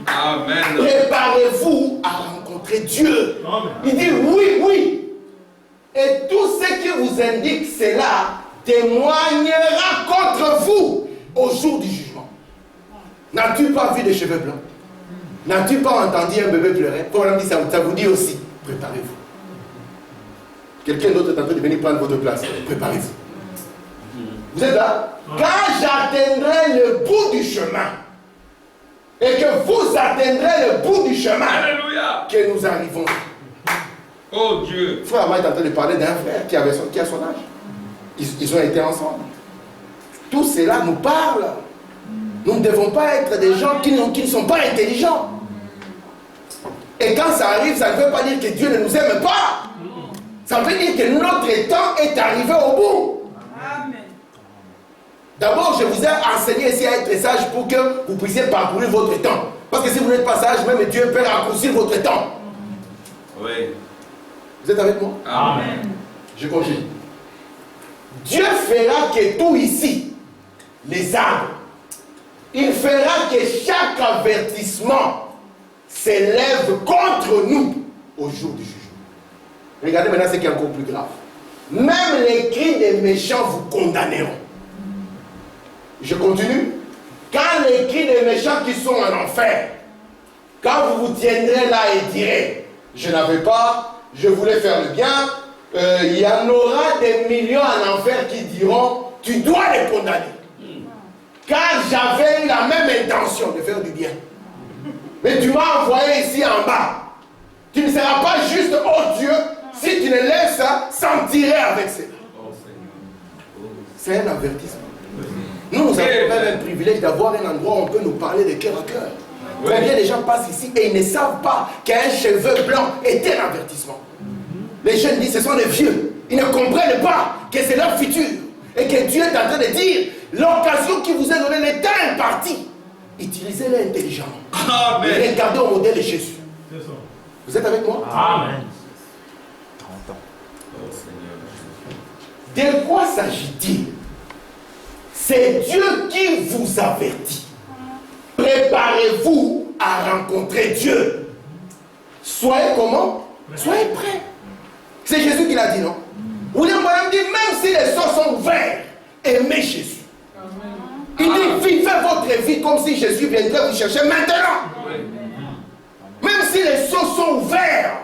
Amen. Préparez-vous à rencontrer Dieu. Amen. Il dit oui, oui. Et tout ce qui vous indique cela témoignera contre vous au jour du jugement. N'as-tu pas vu des cheveux blancs? N'as-tu pas entendu un bébé pleurer? Ça vous dit aussi, préparez-vous. Quelqu'un d'autre est en train de venir prendre votre place. Préparez-vous. Vous êtes là? Quand j'atteindrai le bout du chemin, et que vous atteindrez le bout du chemin, Alléluia. que nous arrivons. Oh Dieu. Frère Amar est en train de parler d'un frère qui a son âge. Ils ont été ensemble. Tout cela nous parle. Nous ne devons pas être des gens qui ne sont pas intelligents. Et quand ça arrive, ça ne veut pas dire que Dieu ne nous aime pas. Ça veut dire que notre temps est arrivé au bout. Amen. D'abord, je vous ai enseigné ici à être sage pour que vous puissiez parcourir votre temps. Parce que si vous n'êtes pas sage, même Dieu peut raccourcir votre temps. Oui. Vous êtes avec moi? Amen. Je continue. Dieu fera que tout ici, les arbres, il fera que chaque avertissement s'élève contre nous au jour du jugement. Regardez maintenant ce qui est encore plus grave. Même les cris des méchants vous condamneront. Je continue. Quand les cris des méchants qui sont en enfer, quand vous vous tiendrez là et direz, je n'avais pas, je voulais faire le bien, il y en aura des millions en enfer qui diront, tu dois les condamner. Car j'avais eu la même intention de faire du bien. Mais tu m'as envoyé ici en bas. Tu ne seras pas juste, oh Dieu, si tu ne laisses s'en tirer avec cela. C'est un avertissement. Nous avons même un privilège d'avoir un endroit où on peut nous parler de cœur à cœur. Oui. Combien de gens passent ici et ils ne savent pas qu'un cheveu blanc est un avertissement. Les jeunes disent ce sont des vieux. Ils ne comprennent pas que c'est leur futur. Et que Dieu est en train de dire l'occasion qui vous est donnée n'est pas impartie. Utilisez-la intelligemment. Amen. Et regardez au modèle de Jésus. C'est ça. Vous êtes avec moi? Amen. Oh Seigneur. De quoi s'agit-il? C'est Dieu qui vous avertit. Préparez-vous à rencontrer Dieu. Soyez comment? Soyez prêts. C'est Jésus qui l'a dit, non? William Branham dit, même si les cieux sont ouverts, aimez Jésus. Il dit, vivez votre vie comme si Jésus viendrait vous chercher maintenant. Même si les cieux sont ouverts,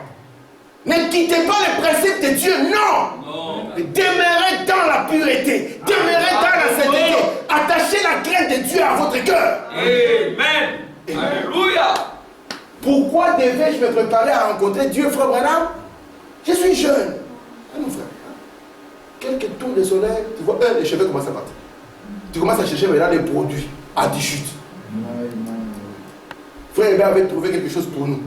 ne quittez pas les principes de Dieu, non. Demeurez dans la pureté, demeurez dans la sainteté, attachez la crainte de Dieu à votre cœur. Amen. Alléluia. Pourquoi devais-je me préparer à rencontrer Dieu, frère Branham? Je suis jeune. Ah non, frère. Quelques tours de soleil, tu vois, les cheveux commencent à partir. Tu commences à chercher maintenant des produits à 10 chutes. Frère Hébert avait trouvé quelque chose pour nous.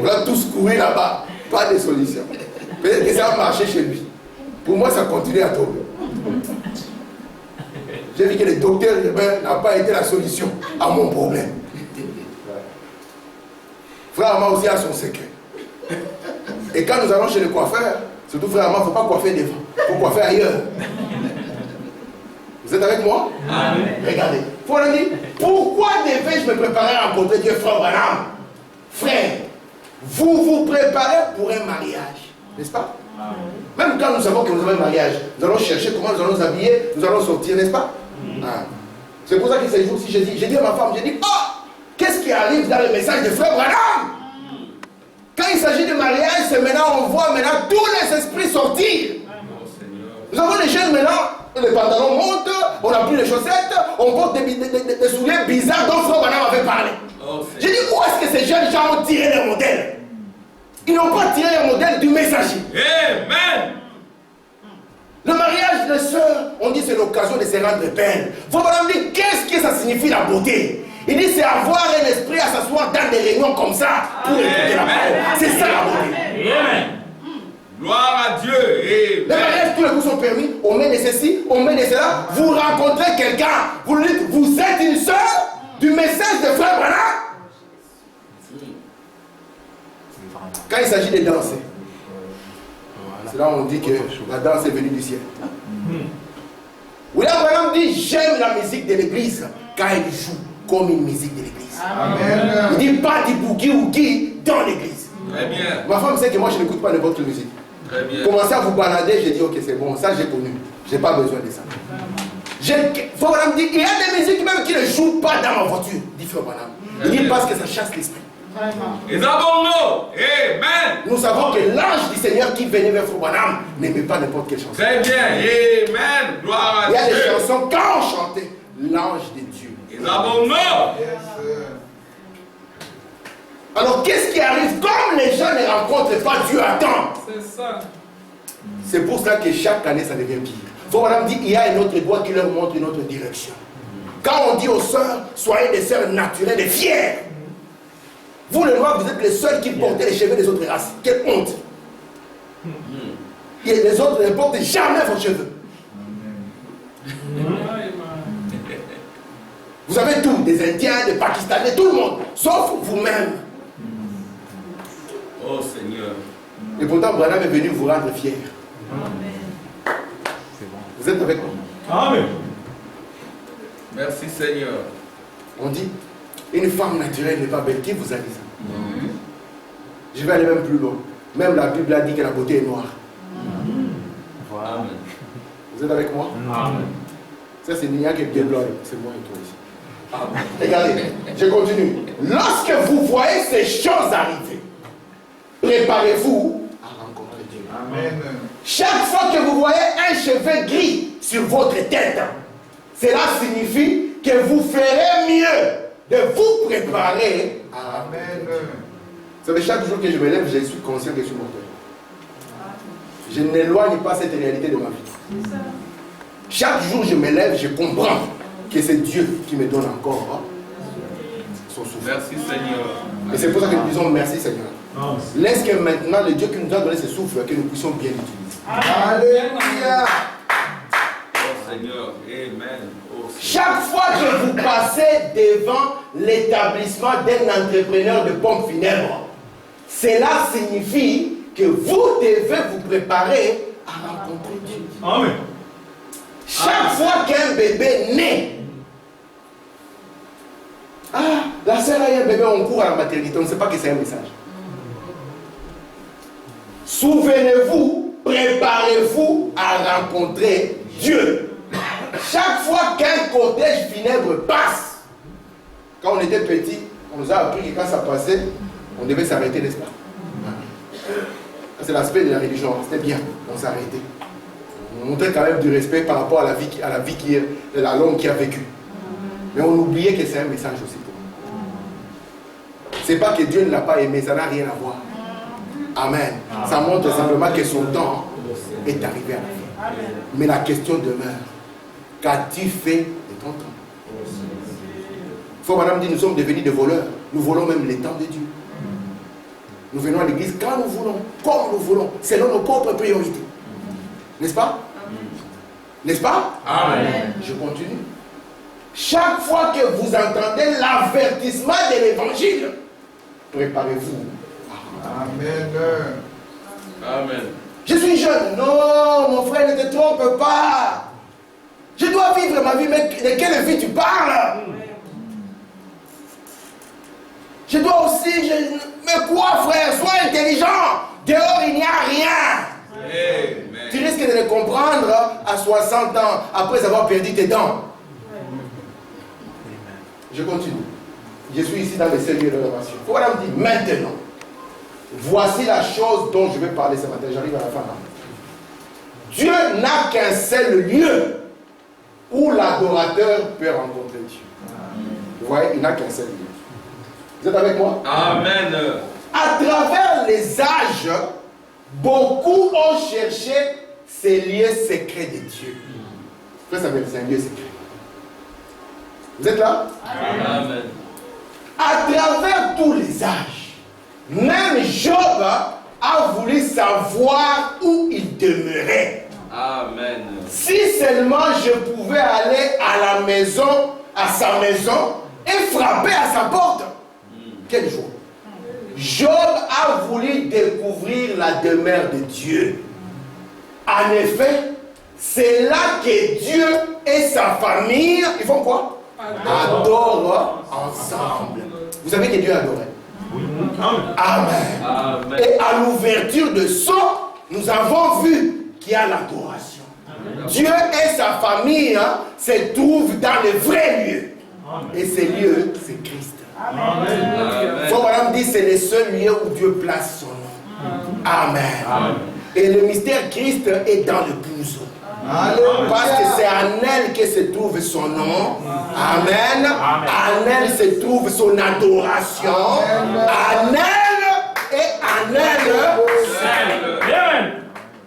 On a tous couru là-bas, pas de solution. Peut-être que ça a marché chez lui. Pour moi, ça continue à tomber. J'ai vu que le docteur n'a pas été la solution à mon problème. Frère Amar aussi a son secret. Et quand nous allons chez le coiffeur, surtout frère Amar, il ne faut pas coiffer devant, il faut coiffer ailleurs. Vous êtes avec moi? Amen. Regardez. Faut le dire, pourquoi devais-je me préparer à rencontrer Dieu, frère Branham? Frère, vous vous préparez pour un mariage, n'est-ce pas? Même quand nous savons que nous avons un mariage, nous allons chercher comment nous allons nous habiller, nous allons sortir, n'est-ce pas? C'est pour ça que ces jours-ci, j'ai dit à ma femme, j'ai dit, oh, qu'est-ce qui arrive dans le message de frère Branham? Quand il s'agit de mariage, c'est maintenant, on voit maintenant tous les esprits sortir. Nous avons les jeunes maintenant, les pantalons montent, on n'a plus les chaussettes, on porte des souliers bizarres dont frère Branham avait parlé. J'ai dit, où est-ce que ces jeunes gens ont tiré le modèle? Ils n'ont pas tiré le modèle du messager. Amen. Le mariage des sœurs, on dit c'est l'occasion de se rendre belle. Frère Branham dit, qu'est-ce que ça signifie la beauté? Il dit, c'est avoir un esprit à s'asseoir dans des réunions comme ça pour écouter la parole. C'est ça la beauté. Amen. Gloire à Dieu. Les mariages, tous les coups sont permis. On met de ceci, on met de cela. Vous rencontrez quelqu'un, vous lui dites, vous êtes une sœur du message de Frère Branham. Quand il s'agit de danser, c'est là où on dit que la danse est venue du ciel. William Branham dit, j'aime la musique de l'église quand elle joue comme une musique de l'église. Il dit pas du boogie-woogie dans l'église. Très bien. Ma femme sait que moi je n'écoute pas n'importe quelle musique. Très bien. Commencez à vous balader, j'ai dit ok c'est bon, ça j'ai connu. J'ai pas besoin de ça. Frère Branham dit, il y a des musiques même qui ne jouent pas dans ma voiture, dit Frère Branham. Il dit parce que ça chasse l'esprit. Et avons-nous. Amen. Nous savons que l'ange du Seigneur qui venait vers Frère Branham n'aimait pas n'importe quelle chanson. Très bien. Amen. Gloire à Il y a Dieu. des chansons quand on chantait l'ange de Dieu. Et avons-nous. Alors qu'est-ce qui arrive comme les gens ne rencontrent pas Dieu à temps? C'est ça. C'est pour ça que chaque année ça devient pire. Frère Branham dit il y a un autre doigt qui leur montre une autre direction. Quand on dit aux sœurs, soyez des sœurs naturelles et fières. Vous les noirs, vous êtes les seuls qui portez les cheveux des autres races. Quelle honte. Et les autres ne portent jamais vos cheveux. Vous avez tout, des Indiens, des Pakistanais, tout le monde, sauf vous-même. Oh Seigneur. Et pourtant, Branham est venu vous rendre fiers. Vous êtes avec moi? Amen. Merci Seigneur. On dit, une femme naturelle n'est pas belle. Qui vous a dit ça? Je vais aller même plus loin. Même la Bible a dit que la beauté est noire. Amen. Vous êtes avec moi? Amen. Ça, c'est Nia qui est bien blanc. C'est moi et toi ici. Regardez, je continue. Lorsque vous voyez ces choses arriver, préparez-vous à rencontrer Dieu. Amen. Chaque fois que vous voyez un cheveu gris sur votre tête, cela signifie que vous ferez mieux de vous préparer à rencontrer Amen. Dieu. Vous savez, chaque jour que je me lève, je suis conscient que je suis mortel. Je n'éloigne pas cette réalité de ma vie. Chaque jour je me lève, je comprends que c'est Dieu qui me donne encore son souffle. Merci Seigneur. Et c'est pour ça que nous disons merci Seigneur. Amen. Laisse que maintenant le Dieu qui nous a donné ce souffle, que nous puissions bien l'utiliser. Alléluia. Oh Seigneur. Amen. Oh Seigneur. Chaque fois que vous passez devant l'établissement d'un entrepreneur de pompes funèbres, cela signifie que vous devez vous préparer à rencontrer Dieu. Amen. Chaque fois qu'un bébé naît, ah, la sœur a eu un bébé, on court à la maternité, on ne sait pas que c'est un message. Souvenez-vous, préparez-vous à rencontrer Dieu. Chaque fois qu'un cortège funèbre passe, quand on était petit, on nous a appris que quand ça passait, on devait s'arrêter, n'est-ce pas? C'est l'aspect de la religion, c'était bien, on s'arrêtait. On montrait quand même du respect par rapport à la vie qui est la longue qui a vécu. Mais on oubliait que c'est un message aussi pour nous. C'est pas que Dieu ne l'a pas aimé, ça n'a rien à voir. Amen. Ça montre simplement que son temps est arrivé à la fin. Mais la question demeure, qu'as-tu fait de ton temps? Faut madame dit, nous sommes devenus des voleurs. Nous volons même les temps de Dieu. Nous venons à l'église quand nous voulons, comme nous voulons, selon nos propres priorités. N'est-ce pas? N'est-ce pas? Amen. Je continue. Chaque fois que vous entendez l'avertissement de l'évangile, préparez-vous. Amen. Amen. Je suis jeune. Non, mon frère, ne te trompe pas. Je dois vivre ma vie, mais de quelle vie tu parles? Je dois aussi... Mais quoi, frère? Sois intelligent. Dehors, il n'y a rien. Amen. Tu risques de le comprendre à 60 ans, après avoir perdu tes dents. Je continue. Je suis ici dans les sérieux de l'oration. Voilà, me dit maintenant. Voici la chose dont je vais parler ce matin. J'arrive à la fin. Dieu n'a qu'un seul lieu où l'adorateur peut rencontrer Dieu. Vous voyez, il n'a qu'un seul lieu. Vous êtes avec moi? Amen. À travers les âges, beaucoup ont cherché ces lieux secrets de Dieu. Ça s'appelle, c'est un lieu secret. Vous êtes là? Amen. À travers tous les âges, même Job a voulu savoir où il demeurait. Amen. Si seulement je pouvais aller à la maison, à sa maison, et frapper à sa porte. Quel jour? Job a voulu découvrir la demeure de Dieu. En effet, c'est là que Dieu et sa famille, ils font quoi? Adorent ensemble. Vous savez que Dieu adorait. Amen. Amen. Et à l'ouverture de son, nous avons vu qu'il y a l'adoration. Dieu et sa famille se trouvent dans les vrais lieux. Et ces lieux, c'est Christ. Amen. Faut vraiment dire c'est le seul lieu où Dieu place son nom. Amen. Et le mystère Christ est dans l'épouse. Parce que c'est en elle que se trouve son nom. Amen. En elle se trouve son adoration. En elle et en elle.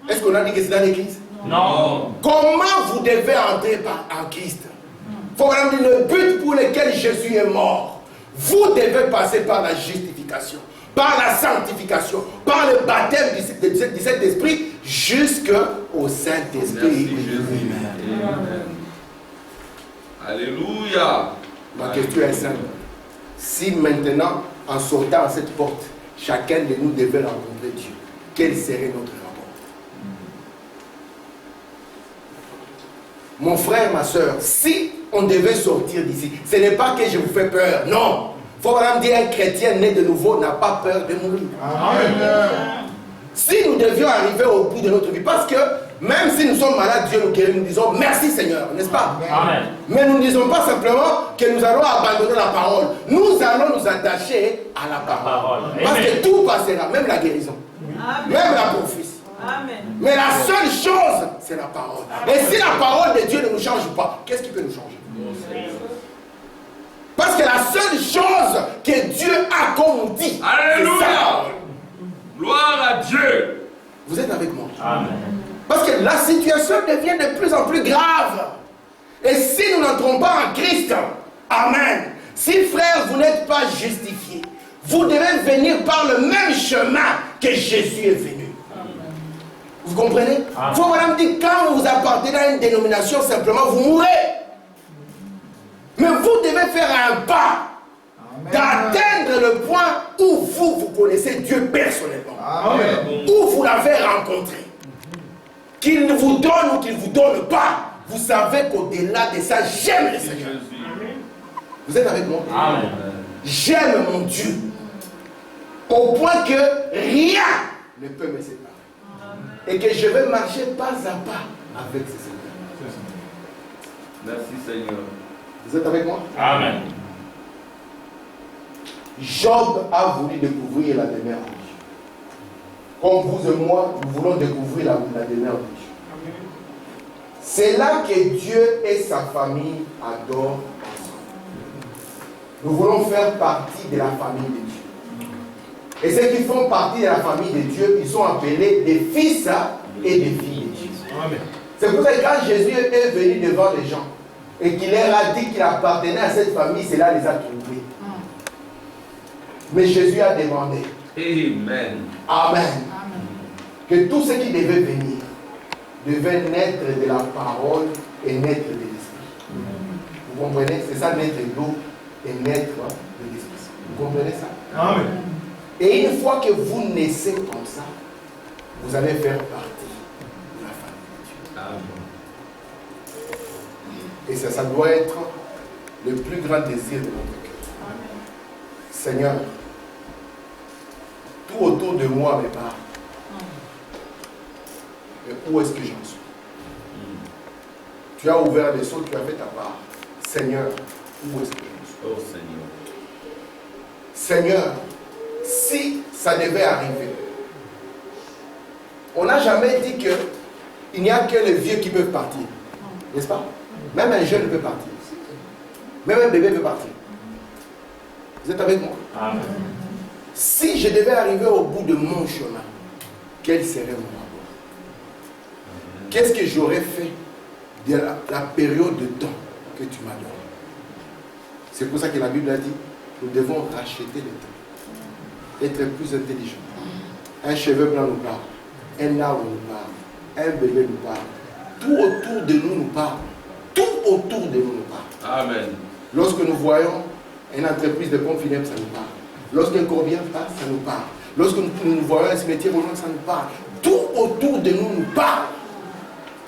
Est-ce qu'on a dit que c'est dans l'église? Non. Comment vous devez entrer en Christ? Il faut vraiment dire le but pour lequel Jésus est mort. Vous devez passer par la justification, par la sanctification, par le baptême du Saint-Esprit jusqu'au Saint-Esprit. Amen. Alléluia. Ma question est simple. Si maintenant, en sortant à cette porte, chacun de nous devait rencontrer Dieu, quel serait notre rapport? Mon frère, ma soeur, si on devait sortir d'ici, ce n'est pas que je vous fais peur, non. Il faut vraiment dire un chrétien né de nouveau n'a pas peur de mourir. Amen. Si nous devions arriver au bout de notre vie, parce que même si nous sommes malades, Dieu nous guérit, nous disons merci Seigneur, n'est-ce pas? Amen. Mais nous ne disons pas simplement que nous allons abandonner la parole. Nous allons nous attacher à la parole. Parce que tout passera, même la guérison, même la prophétie. Amen. Mais la seule chose, c'est la parole. Et si la parole de Dieu ne nous change pas, qu'est-ce qui peut nous changer? Parce que la seule chose que Dieu a comme dit, Alléluia. c'est sa parole. Gloire à Dieu. Vous êtes avec moi? Amen. Parce que la situation devient de plus en plus grave. Et si nous n'entrons pas en Christ, amen. Si frère, vous n'êtes pas justifiés, vous devez venir par le même chemin que Jésus est venu. Vous comprenez? Il faut vraiment dire, quand vous appartenez à une dénomination, simplement, vous mourrez. Mais vous devez faire un pas d'atteindre le point où vous connaissez Dieu personnellement. Amen. Où vous l'avez rencontré. Qu'il vous donne ou qu'il ne vous donne pas. Vous savez qu'au-delà de ça, j'aime le Seigneur. Vous êtes avec moi? Amen. J'aime mon Dieu. Au point que rien ne peut me séparer. Et que je vais marcher pas à pas avec ce Seigneur. Merci Seigneur. Vous êtes avec moi? Amen. Job a voulu découvrir la demeure de Dieu. Comme vous et moi, nous voulons découvrir la demeure de Dieu. C'est là que Dieu et sa famille adorent ensemble. Nous voulons faire partie de la famille de Dieu. Et ceux qui font partie de la famille de Dieu, ils sont appelés des fils et des filles de Dieu. Amen. C'est pour ça que quand Jésus est venu devant les gens et qu'il leur a dit qu'il appartenait à cette famille, cela les a trouvés. Mais Jésus a demandé, Amen. Amen, que tous ceux qui devaient venir devaient naître de la parole et naître de l'esprit. Vous comprenez? C'est ça, naître de l'eau et naître de l'esprit. Vous comprenez ça? Amen. Et une fois que vous naissez comme ça, vous allez faire partie de la famille de Dieu. Amen. Et ça doit être le plus grand désir de notre cœur. Seigneur, tout autour de moi me parle. Mais où est-ce que j'en suis? Tu as ouvert les seaux, tu as fait ta part. Seigneur, où est-ce que j'en suis? Oh Seigneur. Seigneur, si ça devait arriver, on n'a jamais dit qu'il n'y a que les vieux qui peuvent partir. N'est-ce pas? Même un jeune peut partir. Même un bébé peut partir. Vous êtes avec moi? Amen. Si je devais arriver au bout de mon chemin, quel serait mon rapport? Qu'est-ce que j'aurais fait de la période de temps que tu m'as donné? C'est pour ça que la Bible a dit, nous devons racheter le temps. Être plus intelligent. Un cheveu blanc nous parle. Un arbre nous parle. Un bébé nous parle. Tout autour de nous nous parle. Tout autour de nous nous parle. Amen. Lorsque nous voyons une entreprise de pompes funèbres, ça nous parle. Lorsqu'un corbillard passe, ça nous parle. Lorsque nous voyons un cimetière au loin, ça nous parle. Tout autour de nous nous parle.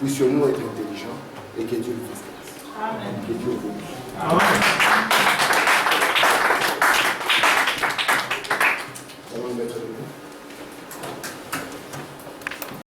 Puissions-nous être intelligents et que Dieu nous fasse grâce. Amen. Que Dieu vous bénisse. Amen.